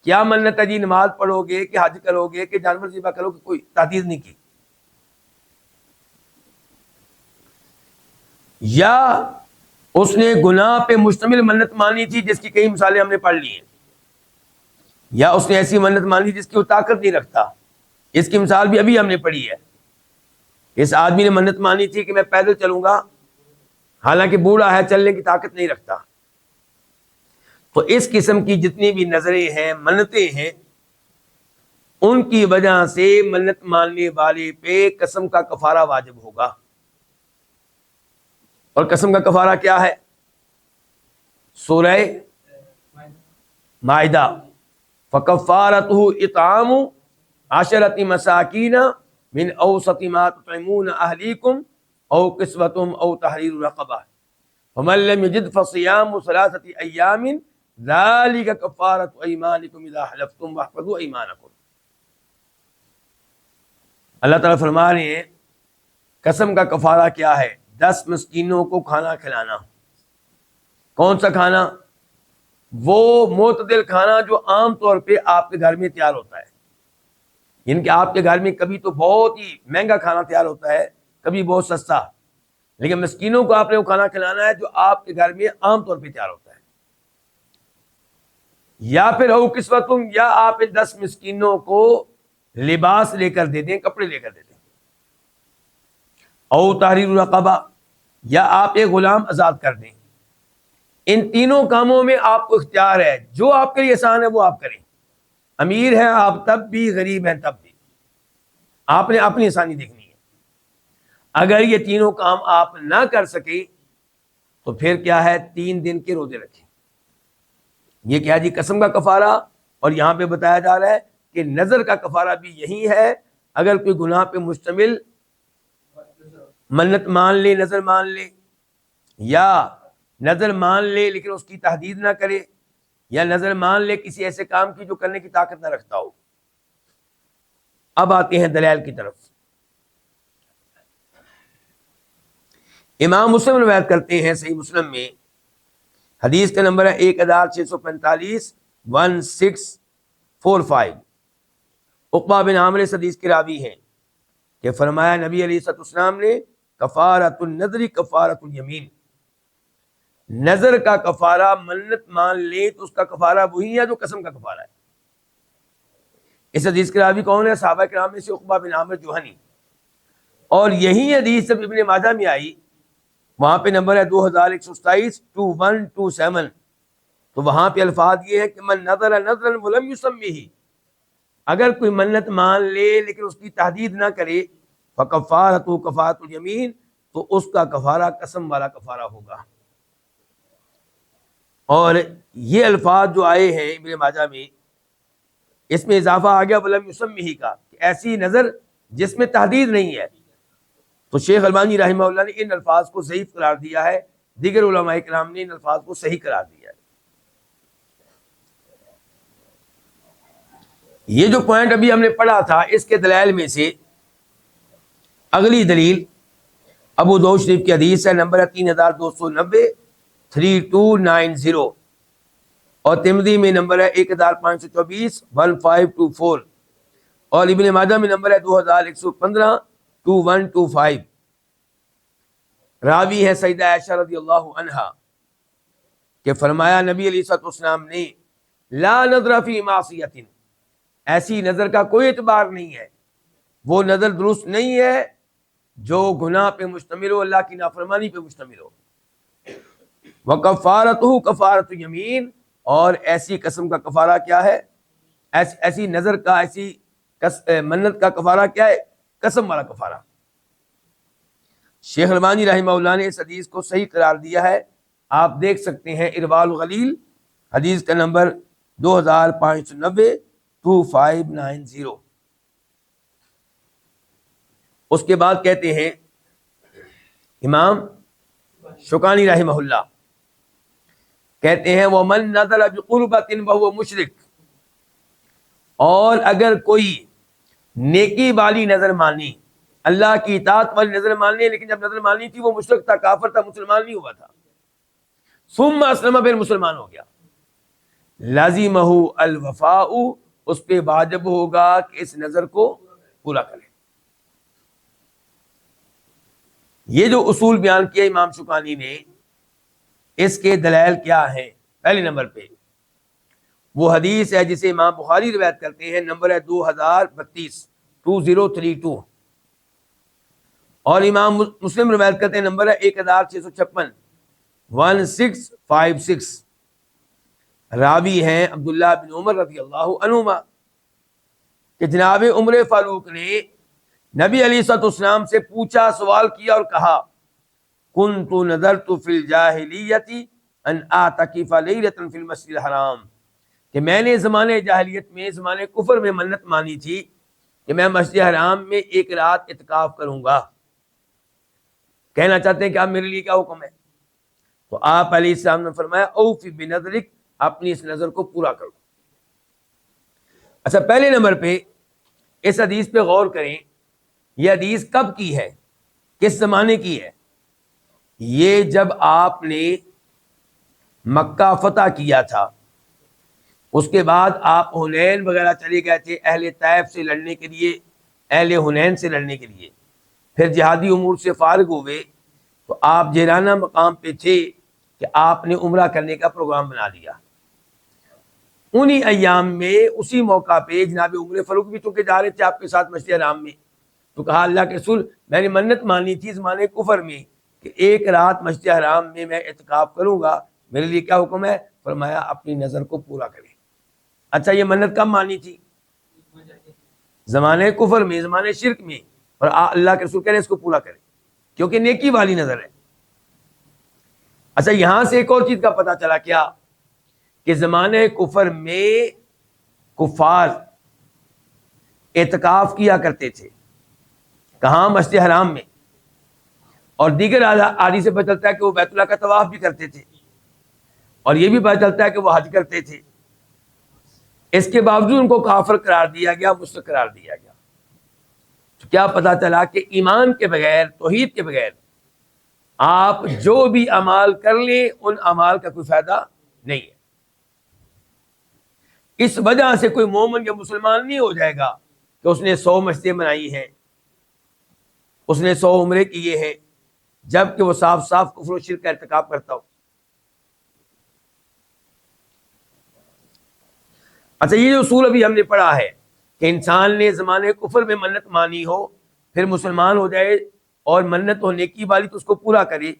کیا منت ہے؟ جی نماز پڑھو گے کہ حج کرو گے کہ جانور ذبح کرو گے، کوئی تحدید نہیں کی۔ یا اس نے گناہ پہ مشتمل منت مانی تھی جس کی کئی مثالیں ہم نے پڑھ لی ہیں، یا اس نے ایسی منت مانی جس کی وہ طاقت نہیں رکھتا، اس کی مثال بھی ابھی ہم نے پڑھی ہے۔ اس آدمی نے منت مانی تھی کہ میں پیدل چلوں گا حالانکہ بوڑھا ہے، چلنے کی طاقت نہیں رکھتا. تو اس قسم کی جتنی بھی نظریں ہیں، منتیں ہیں، ان کی وجہ سے منت ماننے والے پہ قسم کا کفارہ واجب ہوگا. اور قسم کا کفارہ کیا ہے؟ سورہ مائدہ، فَكَفَّارَتُهُ اطعام 10 مساکین من اوسط ما تطعمون اہلیکم او کسوتہم او تحریر رقبہ فمن لم یجد فصیام 3 ایام ذلک کفارۃ ایمانکم اذا حلفتم واحفظوا ایمانکم. اللہ تعالیٰ فرما رہے ہیں قسم کا کفارہ کیا ہے؟ 10 مسکینوں کو کھانا کھلانا. کون سا کھانا؟ وہ معتدل کھانا جو عام طور پہ آپ کے گھر میں تیار ہوتا ہے. یعنی کہ آپ کے گھر میں کبھی تو بہت ہی مہنگا کھانا تیار ہوتا ہے، کبھی بہت سستا، لیکن مسکینوں کو آپ نے وہ کھانا کھلانا ہے جو آپ کے گھر میں عام طور پہ تیار ہوتا ہے. یا پھر ہو کسوتم، یا آپ ان 10 مسکینوں کو لباس لے کر دے دیں، کپڑے لے کر دے دیں. او تحریر رقبہ، یا آپ ایک غلام آزاد کر دیں. ان تینوں کاموں میں آپ کو اختیار ہے، جو آپ کے لیے آسان ہے وہ آپ کریں. امیر ہیں آپ تب بھی، غریب ہیں تب بھی، آپ نے اپنی آسانی دیکھنی ہے. اگر یہ تینوں کام آپ نہ کر سکیں تو پھر کیا ہے؟ 3 دن کے روزے رکھیں. یہ کیا جی؟ قسم کا کفارہ. اور یہاں پہ بتایا جا رہا ہے کہ نظر کا کفارہ بھی یہی ہے. اگر کوئی گناہ پہ مشتمل منت مان لے، نظر مان لے، یا نظر مان لے لیکن اس کی تحدید نہ کرے، یا نظر مان لے کسی ایسے کام کی جو کرنے کی طاقت نہ رکھتا ہو. اب آتے ہیں دلائل کی طرف. امام مسلم روایت کرتے ہیں صحیح مسلم میں، حدیث کا نمبر ہے 1645 1645. عقبہ بن عامر اس حدیث کے راوی ہیں کہ فرمایا نبی علیہ الصلوۃ والسلام نے کفارۃ النذر کفارۃ الیمین، نظر کا کفارہ منت مان لے تو اس کا کفارہ وہی ہے جو قسم کا کفارہ ہے. اس حدیث کے راوی کون ہے؟ صحابہ کرام میں سے عقبہ بن عامر جوہنی. اور یہی حدیث جب ابن ماجہ میں آئی، وہاں پہ نمبر ہے 2127 2127، تو وہاں پہ الفاظ یہ ہے کہ من نظر نظرا ولم یسمہ، اگر کوئی منت مان لے لیکن اس کی تحدید نہ کرے، فکفارۃ کفارۃ الیمین، تو اس کا کفارہ قسم والا کفارہ ہوگا. اور یہ الفاظ جو آئے ہیں ابن ماجہ میں، اس میں اضافہ آ گیا ولم یسمہ کا، کہ ایسی نظر جس میں تحدید نہیں ہے. تو شیخ البانی رحمہ اللہ نے ان الفاظ کو ضعیف قرار دیا ہے، دیگر علماء کرام نے ان الفاظ کو صحیح قرار دیا ہے. یہ جو پوائنٹ ابھی ہم نے پڑھا تھا، اس کے دلائل میں سے اگلی دلیل ابو داؤد شریف کی حدیث ہے، نمبر ہے 3290 3290، اور ترمذی میں نمبر ہے 1524 1524، اور ابن ماجہ میں نمبر ہے 2115 2125. راوی ہے سیدہ عائشہ رضی اللہ عنہا کہ فرمایا نبی علیہ الصلوۃ والسلام نے لا نظر فی معصیۃ، ایسی نظر کا کوئی اعتبار نہیں ہے، وہ نظر درست نہیں ہے جو گناہ پہ مشتمل ہو، اللہ کی نافرمانی پہ مشتمل ہو. وکفارتہ کفارۃ یمین، اور ایسی قسم کا کفارہ کیا ہے؟ ایسی نظر کا، ایسی منت کا کفارہ کیا ہے؟ قسم والا کفارہ. شیخ البانی رحمہ اللہ نے اس حدیث کو صحیح قرار دیا ہے. آپ دیکھ سکتے ہیں ارواء الغلیل، حدیث کا نمبر 2590 2590. اس کے بعد کہتے ہیں امام شوکانی رحمہ اللہ کہتے ہیں وَمَن نَظَرَ بِقُرْبَةٍ وَهُوَ مُشْرِكٌ، اور اگر کوئی نیکی والی نظر مانی، اللہ کی اطاعت والی نظر مانی، لیکن جب نظر مانی تھی وہ مشرک تھا، کافر تھا، مسلمان نہیں ہوا تھا، ثم اسلم، پھر مسلمان ہو گیا، لازمہ الوفاء، اس پہ واجب ہوگا کہ اس نظر کو پورا کرے. یہ جو اصول بیان کیا امام شوکانی نے، اس کے دلائل کیا ہیں؟ پہلے نمبر پہ وہ حدیث ہے جسے امام بخاری روایت کرتے ہیں، نمبر ہے 2032 2032. اور امام مسلم روایت کرتے ہیں، نمبر ہے 1656، 1656، راوی ہیں عبداللہ بن عمر رضی اللہ عنہما کہ جناب عمر فاروق نے نبی علیہ الصلوۃ والسلام سے پوچھا، سوال کیا اور کہا کنت نذرت فی الجاہلیۃ ان اعتکف لیلۃ فی المسجد الحرام، کہ میں نے زمانے جاہلیت میں، زمانے کفر میں منت مانی تھی کہ میں مسجد حرام میں ایک رات اعتکاف کروں گا۔ کہنا چاہتے ہیں کہ آپ میرے لیے کیا حکم ہے؟ تو آپ علیہ السلام نے فرمایا اوفی بنذرک، اپنی اس نظر کو پورا کرو۔ اچھا، پہلے نمبر پہ اس حدیث پہ غور کریں، یہ حدیث کب کی ہے، کس زمانے کی ہے؟ یہ جب آپ نے مکہ فتح کیا تھا، اس کے بعد آپ حنین وغیرہ چلے گئے تھے اہل طائف سے لڑنے کے لیے، اہل حنین سے لڑنے کے لیے، پھر جہادی امور سے فارغ ہوئے تو آپ جیرانہ مقام پہ تھے کہ آپ نے عمرہ کرنے کا پروگرام بنا لیا۔ انہی ایام میں اسی موقع پہ جناب عمر فاروق بھی چونکہ جا رہے تھے آپ کے ساتھ مسجد حرام میں، تو کہا اللہ کے رسول میں نے منت مانی تھی زمانے کفر میں کہ ایک رات مسجد حرام میں اعتکاف کروں گا، میرے لیے کیا حکم ہے؟ فرمایا اپنی نظر کو پورا کریں۔ اچھا، یہ منت کب مانی تھی؟ زمانے کفر میں، زمانے شرک میں، اور اللہ کے رسول کہہ رہے ہیں اس کو پورا کریں کیونکہ نیکی والی نظر ہے۔ اچھا، یہاں سے ایک اور چیز کا پتہ چلا کیا کہ زمانے کفر میں کفار اعتکاف کیا کرتے تھے، کہاں؟ مسجد حرام میں، اور دیگر احادیث سے پتہ چلتا ہے کہ وہ بیت اللہ کا طواف بھی کرتے تھے، اور یہ بھی پتہ چلتا ہے کہ وہ حج کرتے تھے۔ اس کے باوجود ان کو کافر قرار دیا گیا، مشرک قرار دیا گیا۔ تو کیا پتہ چلا کہ ایمان کے بغیر، توحید کے بغیر آپ جو بھی اعمال کر لیں ان اعمال کا کوئی فائدہ نہیں ہے۔ اس وجہ سے کوئی مومن یا مسلمان نہیں ہو جائے گا کہ اس نے 100 مسجدیں بنائی ہیں، اس نے 100 عمرے کیے ہیں، جبکہ وہ صاف صاف کفر و شرک کا ارتکاب کرتا ہو۔ اچھا، یہ جو اصول ابھی ہم نے پڑھا ہے کہ انسان نے زمانے کفر میں منت مانی ہو، پھر مسلمان ہو جائے اور منت ہو نیکی والی تو اس کو پورا کرے،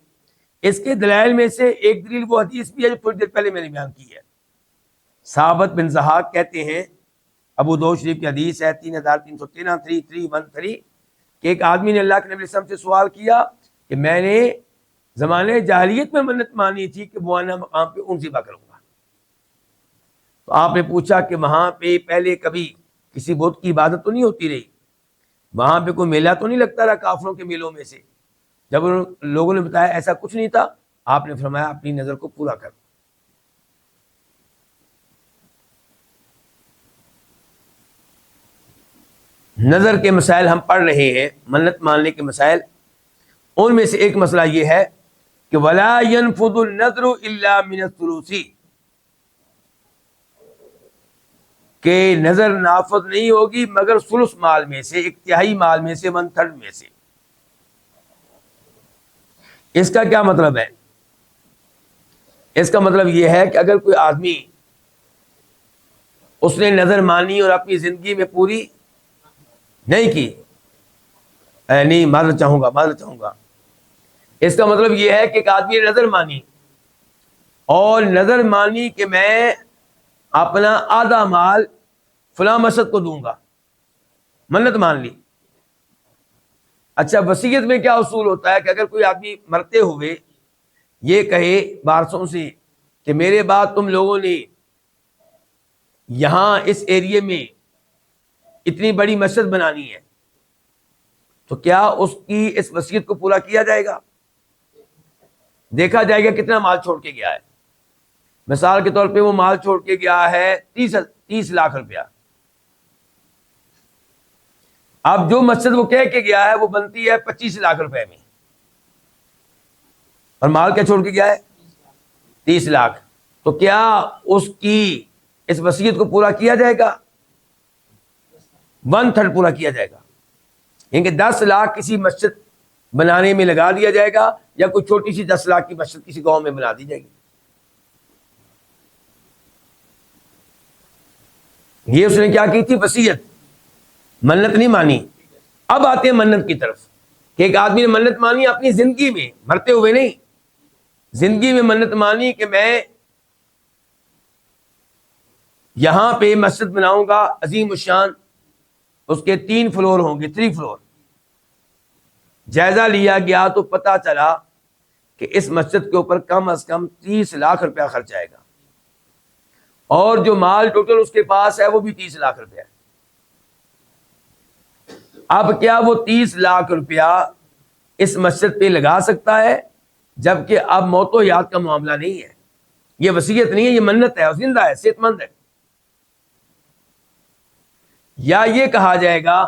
اس کے دلائل میں سے ایک دلیل وہ حدیث بھی ہے جو تھوڑی دیر پہلے میں نے بیان کی ہے۔ ثابت بن ضحاک کہتے ہیں، ابو داؤد شریف کی حدیث ہے 3313 3313 کہ ایک آدمی نے اللہ کے نبی صلی اللہ علیہ وسلم سے سوال کیا کہ میں نے زمانے جاہلیت میں منت مانی تھی کہ مولانا مقام پہ اون ذبح کروں گا، تو آپ نے پوچھا کہ وہاں پہ پہلے کبھی کسی بت کی عبادت تو نہیں ہوتی رہی، وہاں پہ کوئی میلہ تو نہیں لگتا رہا کافروں کے میلوں میں سے؟ جب ان لوگوں نے بتایا ایسا کچھ نہیں تھا، آپ نے فرمایا اپنی نظر کو پورا کر۔ نظر کے مسائل ہم پڑھ رہے ہیں، منت ماننے کے مسائل، ان میں سے ایک مسئلہ یہ ہے کہ ولا ينفذ النذر الا من الثلث، کہ نظر نافذ نہیں ہوگی مگر ثلث مال میں سے، ایک تہائی مال میں سے، 1/3 میں سے۔ اس کا کیا مطلب ہے؟ اس کا مطلب یہ ہے کہ اگر کوئی آدمی اس نے نظر مانی اور اپنی زندگی میں پوری نہیں کی، نہیں معذرت چاہوں گا، اس کا مطلب یہ ہے کہ ایک آدمی نے نظر مانی اور نظر مانی کہ میں اپنا آدھا مال فلاں مسجد کو دوں گا، منت مان لی۔ اچھا، وصیت میں کیا اصول ہوتا ہے کہ اگر کوئی آدمی مرتے ہوئے یہ کہے وارثوں سے کہ میرے بعد تم لوگوں نے یہاں اس ایریے میں اتنی بڑی مسجد بنانی ہے، تو کیا اس کی اس وصیت کو پورا کیا جائے گا؟ دیکھا جائے گا کتنا مال چھوڑ کے گیا ہے۔ مثال کے طور پہ وہ مال چھوڑ کے گیا ہے 30 لاکھ روپیہ، اب جو مسجد وہ کہہ کے گیا ہے وہ بنتی ہے 25 لاکھ روپے میں، اور مال کیا چھوڑ کے گیا ہے؟ 30 لاکھ۔ تو کیا اس کی اس وصیت کو پورا کیا جائے گا؟ 1/3 پورا کیا جائے گا، یعنی کہ 10 لاکھ کسی مسجد بنانے میں لگا دیا جائے گا، یا کوئی چھوٹی سی 10 لاکھ کی مسجد کسی گاؤں میں بنا دی جائے گی۔ یہ اس نے کیا کی تھی؟ وصیت، منت نہیں مانی۔ اب آتے ہیں منت کی طرف کہ ایک آدمی نے منت مانی اپنی زندگی میں، مرتے ہوئے نہیں، زندگی میں منت مانی کہ میں یہاں پہ مسجد بناؤں گا عظیم الشان، اس کے 3 فلور ہوں گے، 3 فلور۔ جائزہ لیا گیا تو پتا چلا کہ اس مسجد کے اوپر کم از کم 30 لاکھ روپیہ خرچ آئے گا، اور جو مال ٹوٹل اس کے پاس ہے وہ بھی 30 لاکھ روپیہ ہے۔ اب کیا وہ 30 لاکھ روپیہ اس مسجد پہ لگا سکتا ہے؟ جبکہ اب موت و حیات کا معاملہ نہیں ہے، یہ وصیت نہیں ہے، یہ منت ہے، زندہ ہے، صحت مند ہے۔ یا یہ کہا جائے گا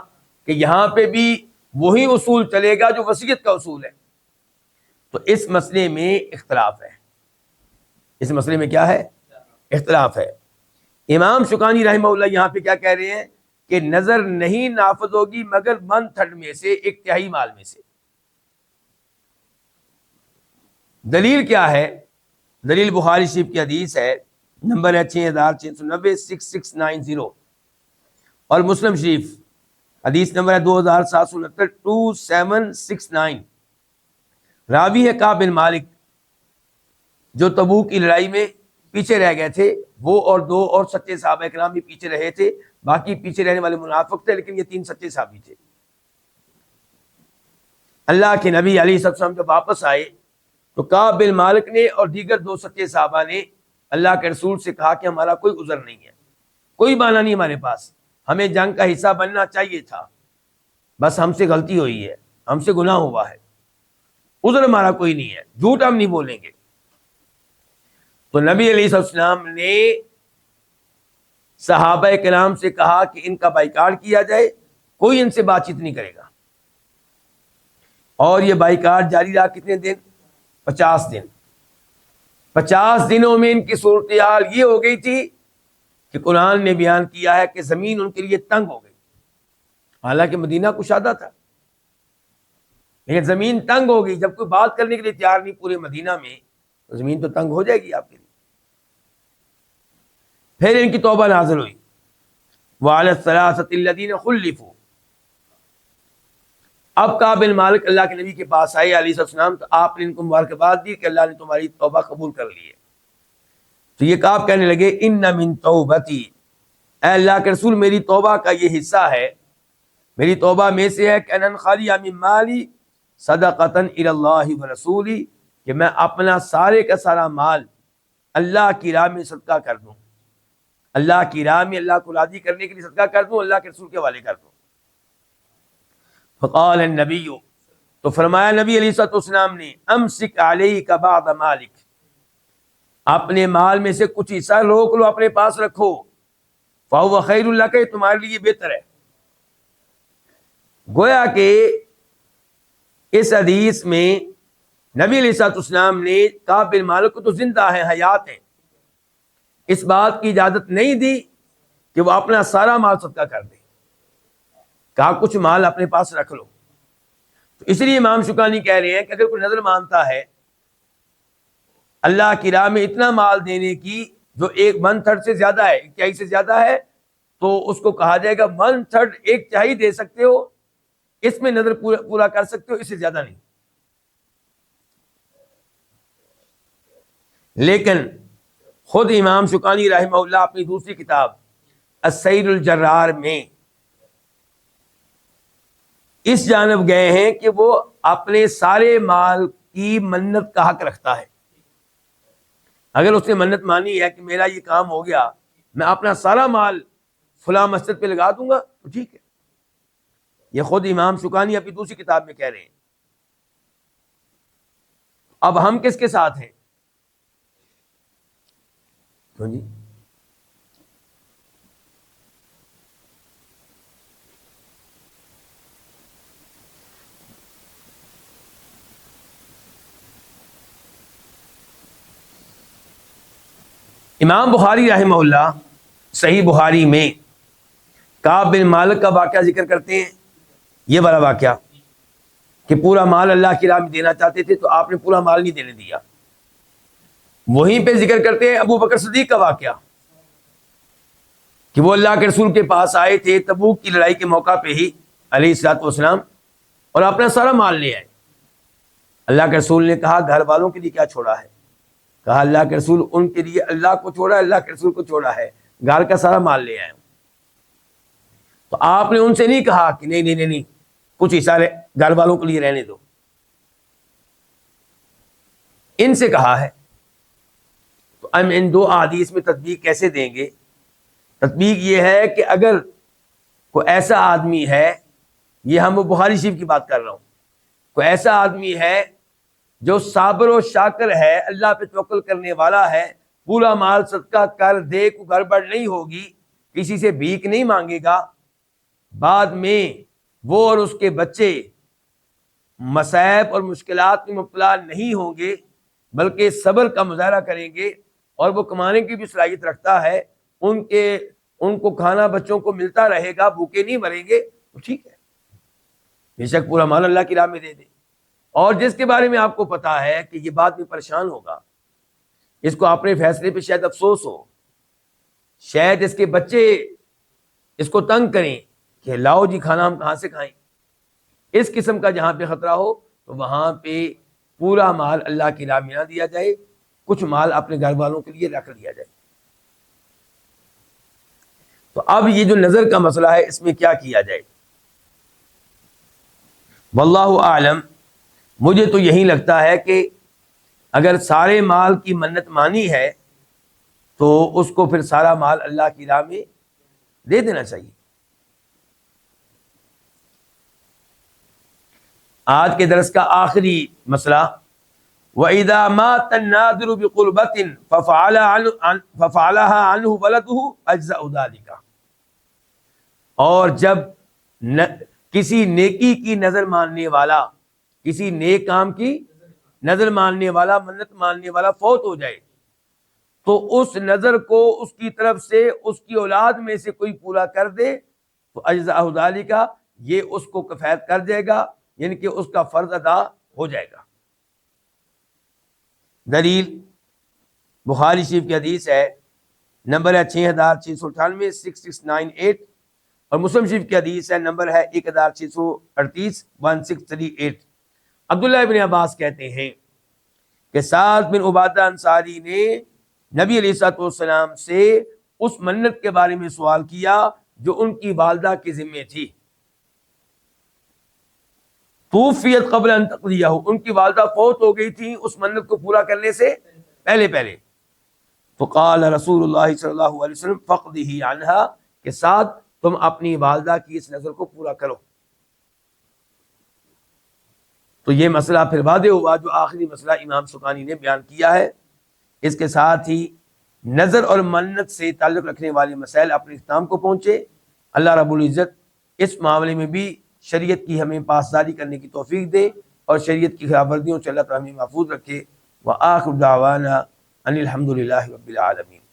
کہ یہاں پہ بھی وہی اصول چلے گا جو وصیت کا اصول ہے؟ تو اس مسئلے میں اختلاف ہے، اس مسئلے میں کیا ہے؟ اختلاف ہے۔ امام شوکانی رحمہ اللہ یہاں پہ کیا کہہ رہے ہیں کہ نظر نہیں نافذ ہوگی مگر 1/3 میں سے، 1/3 مال میں سے۔ دلیل کیا ہے؟ دلیل بخاری شریف کی حدیث ہے، نمبر ہے 6690 6690، اور مسلم شریف حدیث نمبر ہے 2769 2769۔ راوی ہے کعب بن مالک، جو تبوک کی لڑائی میں پیچھے رہ گئے تھے، وہ اور 2 اور سچے صحابہ کرام بھی پیچھے رہے تھے، باقی پیچھے رہنے والے منافق تھے، لیکن یہ 3 سچے صحابی تھے۔ اللہ کے نبی علیہ الصلوۃ والسلام جب واپس آئے تو کعب بن مالک نے اور دیگر 2 سچے صحابہ نے اللہ کے رسول سے کہا کہ ہمارا کوئی عذر نہیں ہے، کوئی بہانہ نہیں ہمارے پاس، ہمیں جنگ کا حصہ بننا چاہیے تھا، بس ہم سے غلطی ہوئی ہے، ہم سے گناہ ہوا ہے، عذر ہمارا کوئی نہیں ہے، جھوٹ ہم نہیں بولیں گے۔ تو نبی علیہ السلام نے صحابہ کرام سے کہا کہ ان کا بائیکاٹ کیا جائے، کوئی ان سے بات چیت نہیں کرے گا، اور یہ بائیکاٹ جاری رہا کتنے دن؟ 50 دن۔ 50 دنوں میں ان کی صورتحال یہ ہو گئی تھی کہ قرآن نے بیان کیا ہے کہ زمین ان کے لیے تنگ ہو گئی، حالانکہ مدینہ کشادہ تھا، لیکن زمین تنگ ہو گئی۔ جب کوئی بات کرنے کے لیے تیار نہیں پورے مدینہ میں، تو زمین تو تنگ ہو جائے گی آپ کے لیے۔ پھر ان کی توبہ نازل ہوئی، وعلی الثلاثۃ الذین خلفوا۔ اب کعب بن مالک اللہ کے نبی کے پاس آئے علیہ السلام، تو آپ نے ان کو مبارکباد دی کہ اللہ نے تمہاری توبہ قبول کر لی ہے۔ تو یہ کعب کہنے لگے ان من توبتی، اے اللہ کے رسول میری توبہ کا یہ حصہ ہے، میری توبہ میں سے ہے کہ ان خالی من مالی صدقۃ الی اللہ ورسولہ، کہ میں اپنا سارے کا سارا مال اللہ کی راہ میں صدقہ کر دوں، اللہ کی راہ میں اللہ کو راضی کرنے کے لیے صدقہ کر دوں، اللہ کے رسول کے حوالے کر دوں۔ فقال النبی، تو فرمایا نبی علیہ السلام نے، امسک علیک بعض مالک، اپنے مال میں سے کچھ حصہ روک لو، اپنے پاس رکھو، فہو خیر لک، تمہارے لیے بہتر ہے۔ گویا کہ اس حدیث میں نبی علیہ السلام نے کعب بن مالک کو تو زندہ ہیں، حیات ہیں، اس بات کی اجازت نہیں دی کہ وہ اپنا سارا مال صدقہ کر دے، کہا کچھ مال اپنے پاس رکھ لو۔ تو اس لیے امام شوکانی کہہ رہے ہیں کہ اگر کوئی نظر مانتا ہے اللہ کی راہ میں اتنا مال دینے کی جو 1/3 سے زیادہ ہے، 1/4 سے زیادہ ہے، تو اس کو کہا جائے گا 1/3، 1/4 دے سکتے ہو، اس میں نظر پورا کر سکتے ہو، اس سے زیادہ نہیں۔ لیکن خود امام شوکانی رحمہ اللہ اپنی دوسری کتاب السیر الجرار میں اس جانب گئے ہیں کہ وہ اپنے سارے مال کی منت کا حق رکھتا ہے۔ اگر اس نے منت مانی ہے کہ میرا یہ کام ہو گیا، میں اپنا سارا مال فلاں مسجد پہ لگا دوں گا، تو ٹھیک ہے۔ یہ خود امام شوکانی اپنی دوسری کتاب میں کہہ رہے ہیں۔ اب ہم کس کے ساتھ ہیں؟ جی امام بخاری رحمہ اللہ صحیح بخاری میں کعب بن مالک کا واقعہ ذکر کرتے ہیں، یہ والا واقعہ کہ پورا مال اللہ کی راہ میں دینا چاہتے تھے تو آپ نے پورا مال نہیں دینے دیا۔ وہیں پہ ذکر کرتے ہیں ابو بکر صدیق کا واقعہ کہ وہ اللہ کے رسول کے پاس آئے تھے تبوک کی لڑائی کے موقع پہ ہی علیہ الصلوۃ والسلام، اور اپنا سارا مال لے آئے. اللہ کے رسول نے کہا گھر والوں کے لیے کیا چھوڑا ہے؟ کہا اللہ کے رسول ان کے لیے اللہ کو چھوڑا ہے، اللہ کے رسول کو چھوڑا ہے، گھر کا سارا مال لے آئے. تو آپ نے ان سے نہیں کہا کہ نہیں نہیں نہیں کچھ حصہ گھر والوں کے لیے رہنے دو، ان سے کہا ہے. تو ہم ان دو احادیث میں تطبیق کیسے دیں گے؟ تطبیق یہ ہے کہ اگر کوئی ایسا آدمی ہے، یہ ہم بخاری شریف کی بات کر رہا ہوں، کوئی ایسا آدمی ہے جو صابر و شاکر ہے، اللہ پہ توکل کرنے والا ہے، پورا مال صدقہ کر دے، کوئی گڑبڑ نہیں ہوگی، کسی سے بھیک نہیں مانگے گا، بعد میں وہ اور اس کے بچے مصائب اور مشکلات میں مبتلا نہیں ہوں گے، بلکہ صبر کا مظاہرہ کریں گے، اور وہ کمانے کی بھی صلاحیت رکھتا ہے، ان کو کھانا بچوں کو ملتا رہے گا، بھوکے نہیں مریں گے، تو ٹھیک ہے، بے شک پورا مال اللہ کی راہ میں دے دے. اور جس کے بارے میں آپ کو پتا ہے کہ یہ بات میں پریشان ہوگا، اس کو اپنے فیصلے پہ شاید افسوس ہو، شاید اس کے بچے اس کو تنگ کریں کہ لاؤ جی کھانا ہم کہاں سے کھائیں، اس قسم کا جہاں پہ خطرہ ہو تو وہاں پہ پورا مال اللہ کی راہ میں نہ دیا جائے، کچھ مال اپنے گھر والوں کے لیے رکھ لیا جائے. تو اب یہ جو نظر کا مسئلہ ہے اس میں کیا کیا جائے؟ واللہ اعلم، مجھے تو یہی لگتا ہے کہ اگر سارے مال کی منت مانی ہے تو اس کو پھر سارا مال اللہ کی راہ میں دے دینا چاہیے. آج کے درس کا آخری مسئلہ، وَإِذَا مَاتَ النَّاذِرُ بِقُرْبَةٍ فَفَعَلَهَا عَنْهُ وَلَدُهُ أَجْزَأُ ذَلِكَ، اور جب کسی نیکی کی نظر ماننے والا، کسی نیک کام کی نظر ماننے والا، منت ماننے والا فوت ہو جائے تو اس نظر کو اس کی طرف سے اس کی اولاد میں سے کوئی پورا کر دے تو اجزاء ذالک، یہ اس کو کفایت کر دے گا، یعنی کہ اس کا فرض ادا ہو جائے گا. دلیل بخاری شریف کی حدیث ہے، نمبر ہے 6698 6698، اور مسلم شریف کی حدیث ہے، نمبر ہے 1638 1638. عبداللہ ابن عباس کہتے ہیں کہ سعد بن عبادہ انصاری نے نبی علیہ الصلوۃ والسلام سے اس منت کے بارے میں سوال کیا جو ان کی والدہ کے ذمے تھی. توفیت قبل ان تقضیہ، ان کی والدہ فوت ہو گئی تھی اس منت کو پورا کرنے سے پہلے. فقال رسول اللہ صلی اللہ علیہ وسلم فقضہ عنہا، کہ سعد تم اپنی والدہ کی اس نظر کو پورا کرو. تو یہ مسئلہ پھر واضح ہوا جو آخری مسئلہ امام سکانی نے بیان کیا ہے. اس کے ساتھ ہی نظر اور منت سے تعلق رکھنے والے مسائل اپنے اختتام کو پہنچے. اللہ رب العزت اس معاملے میں بھی شریعت کی ہمیں پاسداری کرنے کی توفیق دے اور شریعت کی خلاف ورزیوں سے اللہ تعالیٰ ہمیں محفوظ رکھے. وآخر دعوانا ان الحمد للہ رب العالمین.